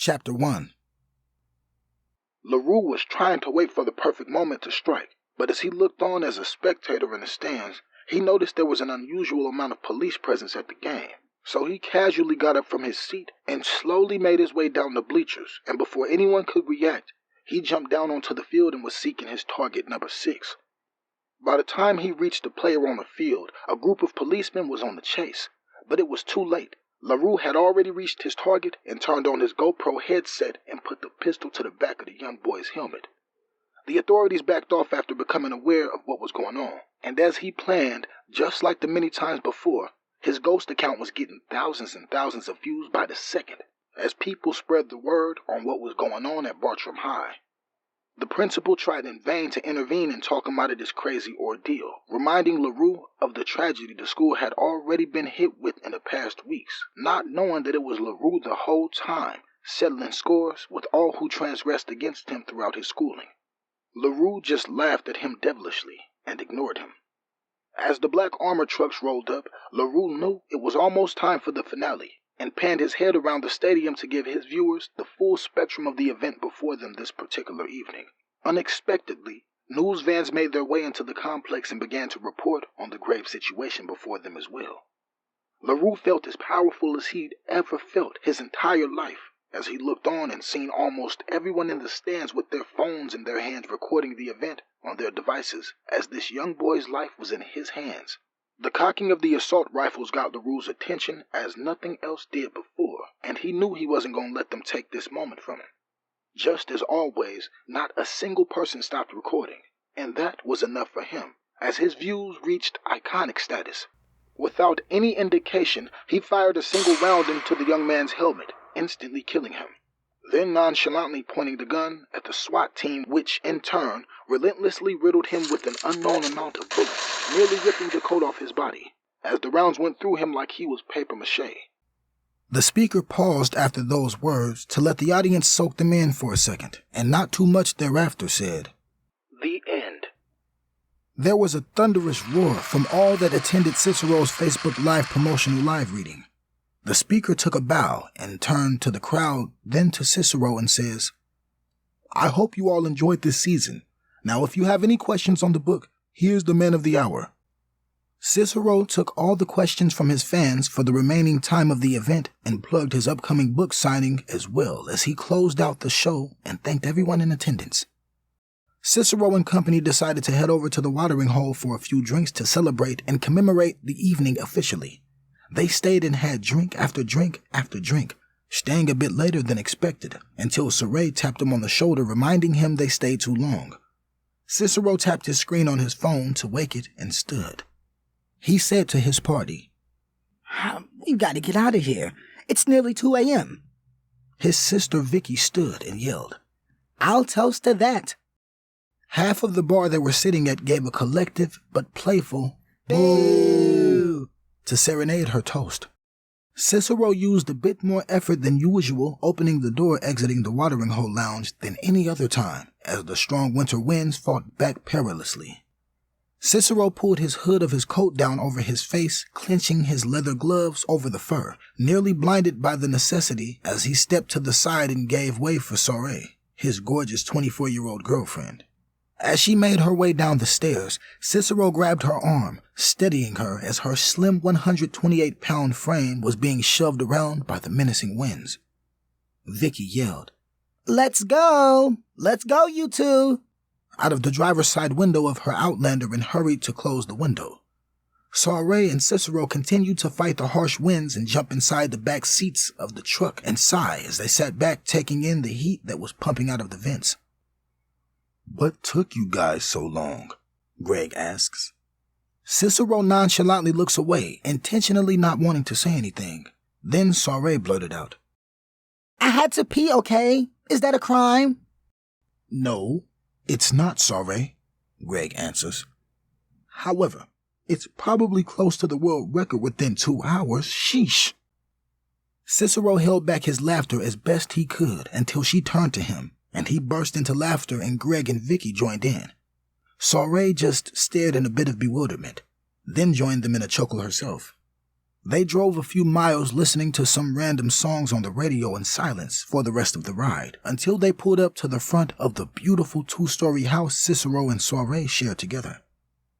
Chapter 1. LaRue was trying to wait for the perfect moment to strike, but as he looked on as a spectator in the stands, he noticed there was an unusual amount of police presence at the game. So he casually got up from his seat and slowly made his way down the bleachers, and before anyone could react, he jumped down onto the field and was seeking his target number 6. By the time he reached the player on the field, a group of policemen was on the chase, but it was too late. LaRue had already reached his target and turned on his GoPro headset and put the pistol to the back of the young boy's helmet. The authorities backed off after becoming aware of what was going on, and as he planned, just like the many times before, his ghost account was getting thousands and thousands of views by the second, as people spread the word on what was going on at Bartram High. The principal tried in vain to intervene and talk him out of this crazy ordeal, reminding LaRue of the tragedy the school had already been hit with in the past weeks, not knowing that it was LaRue the whole time, settling scores with all who transgressed against him throughout his schooling. LaRue just laughed at him devilishly and ignored him. As the black armor trucks rolled up, LaRue knew it was almost time for the finale, and panned his head around the stadium to give his viewers the full spectrum of the event before them this particular evening. Unexpectedly, news vans made their way into the complex and began to report on the grave situation before them as well. LaRue felt as powerful as he'd ever felt his entire life as he looked on and seen almost everyone in the stands with their phones in their hands recording the event on their devices as this young boy's life was in his hands. The cocking of the assault rifles got LaRue's attention as nothing else did before, and he knew he wasn't going to let them take this moment from him. Just as always, not a single person stopped recording, and that was enough for him, as his views reached iconic status. Without any indication, he fired a single round into the young man's helmet, instantly killing him, then nonchalantly pointing the gun at the SWAT team, which, in turn, relentlessly riddled him with an unknown amount of bullets, nearly ripping the coat off his body, as the rounds went through him like he was papier-mâché. The speaker paused after those words to let the audience soak them in for a second, and not too much thereafter said, "The end." There was a thunderous roar from all that attended Cicero's Facebook Live promotional live reading. The speaker took a bow and turned to the crowd, then to Cicero and says, "I hope you all enjoyed this season. Now, if you have any questions on the book, here's the man of the hour." Cicero took all the questions from his fans for the remaining time of the event and plugged his upcoming book signing as well as he closed out the show and thanked everyone in attendance. Cicero and company decided to head over to the watering hole for a few drinks to celebrate and commemorate the evening officially. They stayed and had drink after drink after drink, staying a bit later than expected until Saray tapped him on the shoulder reminding him they stayed too long. Cicero tapped his screen on his phone to wake it and stood. He said to his party, "We gotta get out of here. It's nearly 2 a.m. His sister Vicky stood and yelled, "I'll toast to that." Half of the bar they were sitting at gave a collective but playful boo to serenade her toast. Cicero used a bit more effort than usual opening the door exiting the watering hole lounge than any other time as the strong winter winds fought back perilously. Cicero pulled his hood of his coat down over his face, clenching his leather gloves over the fur, nearly blinded by the necessity as he stepped to the side and gave way for Saray, his gorgeous 24-year-old girlfriend. As she made her way down the stairs, Cicero grabbed her arm, steadying her as her slim 128-pound frame was being shoved around by the menacing winds. Vicky yelled, "Let's go! Let's go, you two!" out of the driver's side window of her Outlander and hurried to close the window. Saray and Cicero continued to fight the harsh winds and jump inside the back seats of the truck and sigh as they sat back taking in the heat that was pumping out of the vents. "What took you guys so long?" Greg asks. Cicero nonchalantly looks away, intentionally not wanting to say anything. Then Saray blurted out, "I had to pee, okay? Is that a crime?" "No, it's not, Saray," Greg answers. "However, it's probably close to the world record within 2 hours. Sheesh." Cicero held back his laughter as best he could until she turned to him, and he burst into laughter and Greg and Vicky joined in. Saray just stared in a bit of bewilderment, then joined them in a chuckle herself. They drove a few miles listening to some random songs on the radio in silence for the rest of the ride, until they pulled up to the front of the beautiful 2-story house Cicero and Soiree shared together.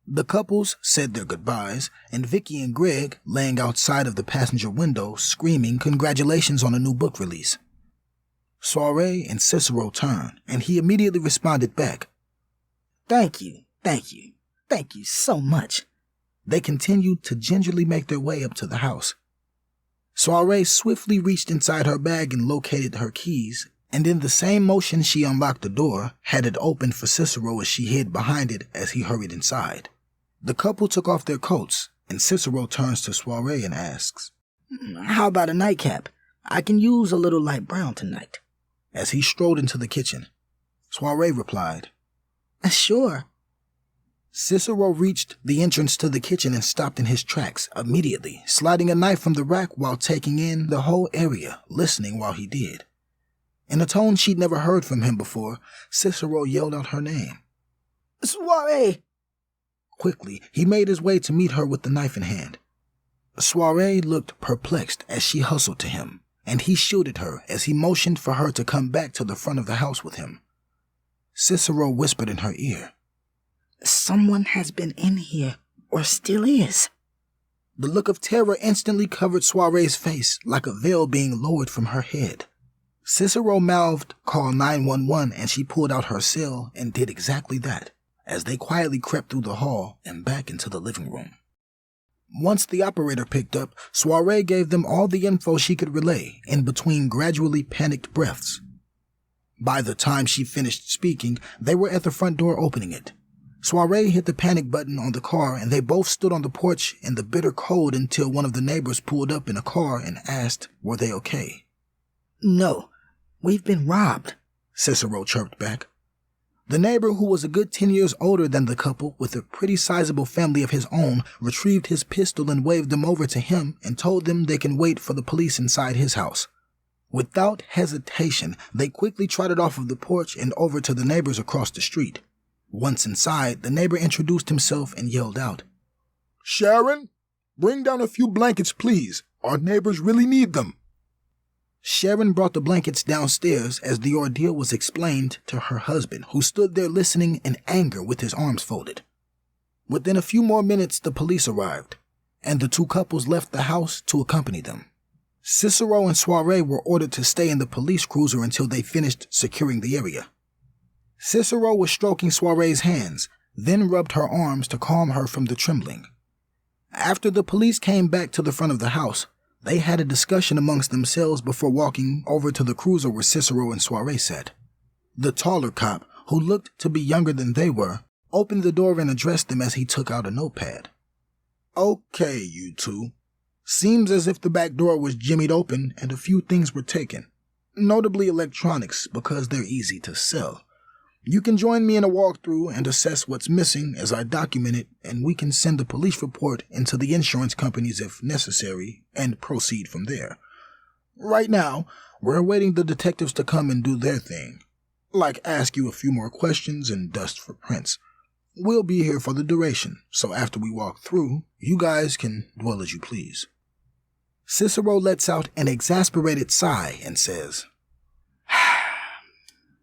The couples said their goodbyes, and Vicky and Greg, laying outside of the passenger window, screaming congratulations on a new book release. Soiree and Cicero turned, and he immediately responded back. Thank you, thank you, thank you so much. They continued to gingerly make their way up to the house. Soiree swiftly reached inside her bag and located her keys, and in the same motion she unlocked the door, had it open for Cicero as she hid behind it as he hurried inside. The couple took off their coats, and Cicero turns to Soiree and asks, How about a nightcap? I can use a little light brown tonight. As he strode into the kitchen. Soiree replied, Sure. Cicero reached the entrance to the kitchen and stopped in his tracks, immediately, sliding a knife from the rack while taking in the whole area, listening while he did. In a tone she'd never heard from him before, Cicero yelled out her name. Soiree! Quickly, he made his way to meet her with the knife in hand. Soiree looked perplexed as she hustled to him, and he shielded her as he motioned for her to come back to the front of the house with him. Cicero whispered in her ear, Someone has been in here, or still is. The look of terror instantly covered Soiree's face like a veil being lowered from her head. Cicero mouthed, "Call 911," and she pulled out her cell and did exactly that, as they quietly crept through the hall and back into the living room. Once the operator picked up, Soiree gave them all the info she could relay, in between gradually panicked breaths. By the time she finished speaking, they were at the front door opening it. Soiree hit the panic button on the car, and they both stood on the porch in the bitter cold until one of the neighbors pulled up in a car and asked, were they okay? No, we've been robbed, Cicero chirped back. The neighbor, who was a good 10 years older than the couple with a pretty sizable family of his own, retrieved his pistol and waved them over to him and told them they can wait for the police inside his house. Without hesitation, they quickly trotted off of the porch and over to the neighbors across the street. Once inside, the neighbor introduced himself and yelled out, Sharon, bring down a few blankets, please. Our neighbors really need them. Sharon brought the blankets downstairs as the ordeal was explained to her husband, who stood there listening in anger with his arms folded. Within a few more minutes, the police arrived, and the two couples left the house to accompany them. Cicero and Soiree were ordered to stay in the police cruiser until they finished securing the area. Cicero was stroking Soiree's hands, then rubbed her arms to calm her from the trembling. After the police came back to the front of the house, they had a discussion amongst themselves before walking over to the cruiser where Cicero and Soiree sat. The taller cop, who looked to be younger than they were, opened the door and addressed them as he took out a notepad. Okay, you two. Seems as if the back door was jimmied open and a few things were taken, notably electronics because they're easy to sell. You can join me in a walkthrough and assess what's missing as I document it, and we can send a police report into the insurance companies if necessary and proceed from there. Right now, we're awaiting the detectives to come and do their thing, like ask you a few more questions and dust for prints. We'll be here for the duration, so after we walk through, you guys can dwell as you please. Cicero lets out an exasperated sigh and says,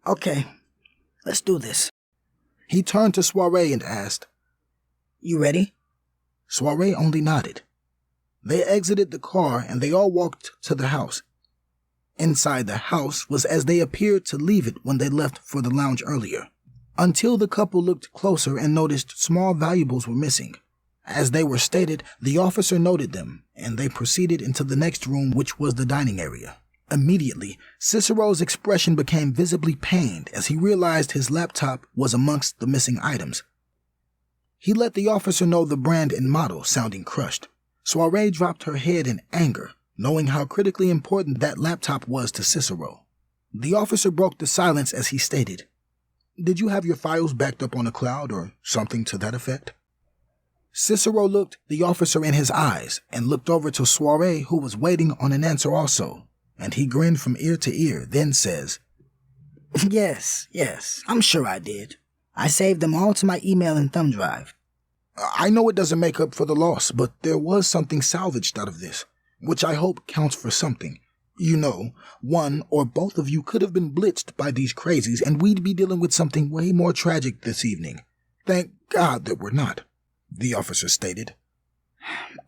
Okay, let's do this. He turned to Soiree and asked, You ready? Soiree only nodded. They exited the car and they all walked to the house. Inside the house was as they appeared to leave it when they left for the lounge earlier, until the couple looked closer and noticed small valuables were missing. As they were stated, the officer noted them, and they proceeded into the next room, which was the dining area. Immediately, Cicero's expression became visibly pained as he realized his laptop was amongst the missing items. He let the officer know the brand and model, sounding crushed. Soiree dropped her head in anger, knowing how critically important that laptop was to Cicero. The officer broke the silence as he stated, Did you have your files backed up on a cloud or something to that effect? Cicero looked the officer in his eyes and looked over to Soiree, who was waiting on an answer also, and he grinned from ear to ear, then says, Yes, I'm sure I did. I saved them all to my email and thumb drive. I know it doesn't make up for the loss, but there was something salvaged out of this, which I hope counts for something. You know, one or both of you could have been blitzed by these crazies, and we'd be dealing with something way more tragic this evening. Thank God that we're not," the officer stated.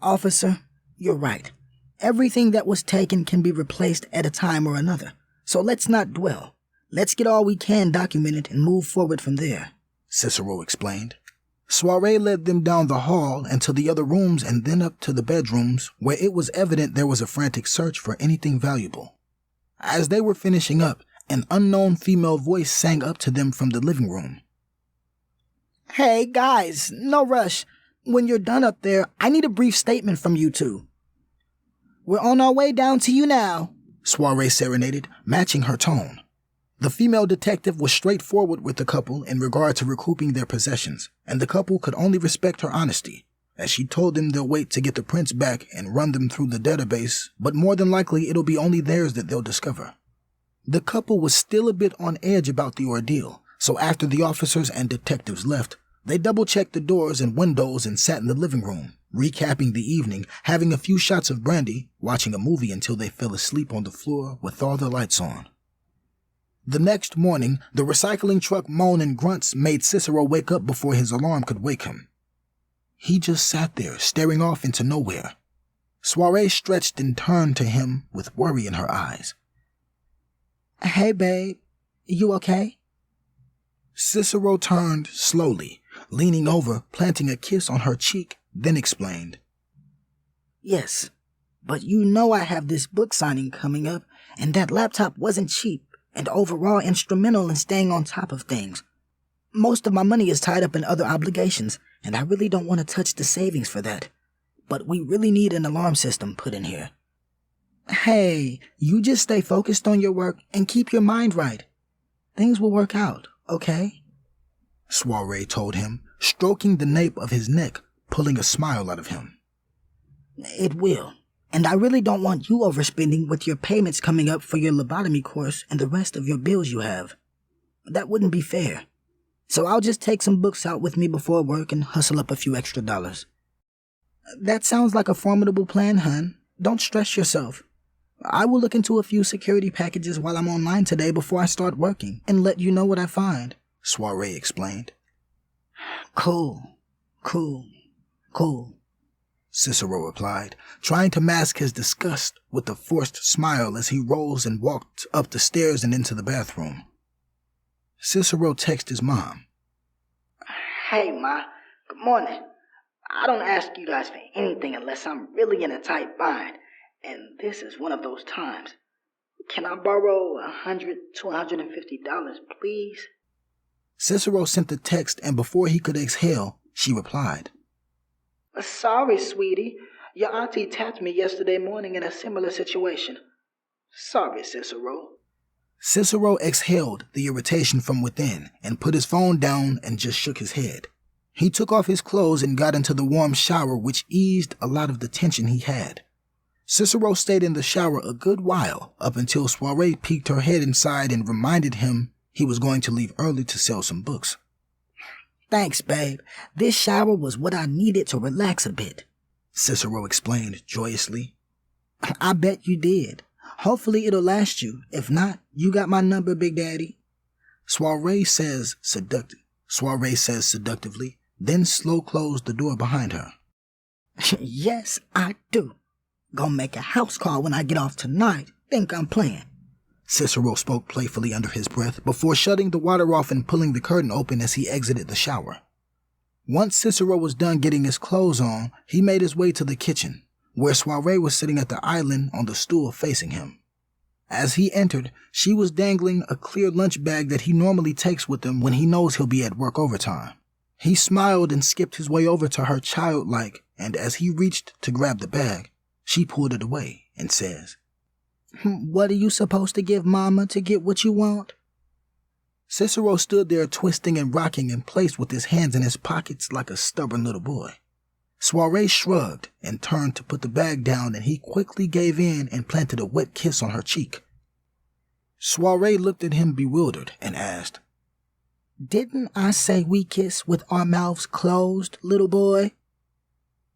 Officer, you're right. Everything that was taken can be replaced at a time or another. So let's not dwell. Let's get all we can documented and move forward from there," Cicero explained. Soiree led them down the hall and to the other rooms and then up to the bedrooms, where it was evident there was a frantic search for anything valuable. As they were finishing up, an unknown female voice sang up to them from the living room. "Hey, guys, no rush. When you're done up there, I need a brief statement from you two." "We're on our way down to you now," Soiree serenaded, matching her tone. The female detective was straightforward with the couple in regard to recouping their possessions, and the couple could only respect her honesty, as she told them they'll wait to get the prints back and run them through the database, but more than likely it'll be only theirs that they'll discover. The couple was still a bit on edge about the ordeal, so after the officers and detectives left, they double-checked the doors and windows and sat in the living room, recapping the evening, having a few shots of brandy, watching a movie until they fell asleep on the floor with all the lights on. The next morning, the recycling truck moan and grunts made Cicero wake up before his alarm could wake him. He just sat there, staring off into nowhere. Soiree stretched and turned to him with worry in her eyes. "Hey, babe, you okay?" Cicero turned slowly, leaning over, planting a kiss on her cheek, then explained. "Yes, but you know I have this book signing coming up, and that laptop wasn't cheap and overall instrumental in staying on top of things. Most of my money is tied up in other obligations, and I really don't want to touch the savings for that. But we really need an alarm system put in here. Hey, you just stay focused on your work and keep your mind right. Things will work out, okay?" Soiree told him, stroking the nape of his neck, pulling a smile out of him. "It will. And I really don't want you overspending with your payments coming up for your lobotomy course and the rest of your bills you have. That wouldn't be fair. So I'll just take some books out with me before work and hustle up a few extra dollars." "That sounds like a formidable plan, hon. Don't stress yourself. I will look into a few security packages while I'm online today before I start working and let you know what I find," Soiree explained. Cool, Cicero replied, trying to mask his disgust with a forced smile as he rose and walked up the stairs and into the bathroom. Cicero texted his mom. "Hey, Ma. Good morning. I don't ask you guys for anything unless I'm really in a tight bind, and this is one of those times. Can I borrow $100 to $150, please?" Cicero sent the text, and before he could exhale, she replied. "Sorry, sweetie. Your auntie tapped me yesterday morning in a similar situation. Sorry, Cicero." Cicero exhaled the irritation from within and put his phone down and just shook his head. He took off his clothes and got into the warm shower, which eased a lot of the tension he had. Cicero stayed in the shower a good while, up until Soiree peeked her head inside and reminded him he was going to leave early to sell some books. "Thanks, babe. This shower was what I needed to relax a bit," Cicero explained joyously. "I bet you did. Hopefully it'll last you. If not, you got my number, Big Daddy." Soiree says seductively, then slow closed the door behind her. "Yes, I do. Gonna make a house call when I get off tonight. Think I'm playing." Cicero spoke playfully under his breath before shutting the water off and pulling the curtain open as he exited the shower. Once Cicero was done getting his clothes on, he made his way to the kitchen, where Soiree was sitting at the island on the stool facing him. As he entered, she was dangling a clear lunch bag that he normally takes with him when he knows he'll be at work overtime. He smiled and skipped his way over to her childlike, and as he reached to grab the bag, she pulled it away and says, "What are you supposed to give Mama to get what you want?" Cicero stood there twisting and rocking in place with his hands in his pockets like a stubborn little boy. Soiree shrugged and turned to put the bag down, and he quickly gave in and planted a wet kiss on her cheek. Soiree looked at him bewildered and asked, Didn't I say we kiss with our mouths closed, little boy?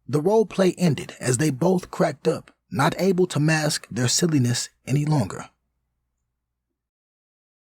The role play ended as they both cracked up, not able to mask their silliness any longer.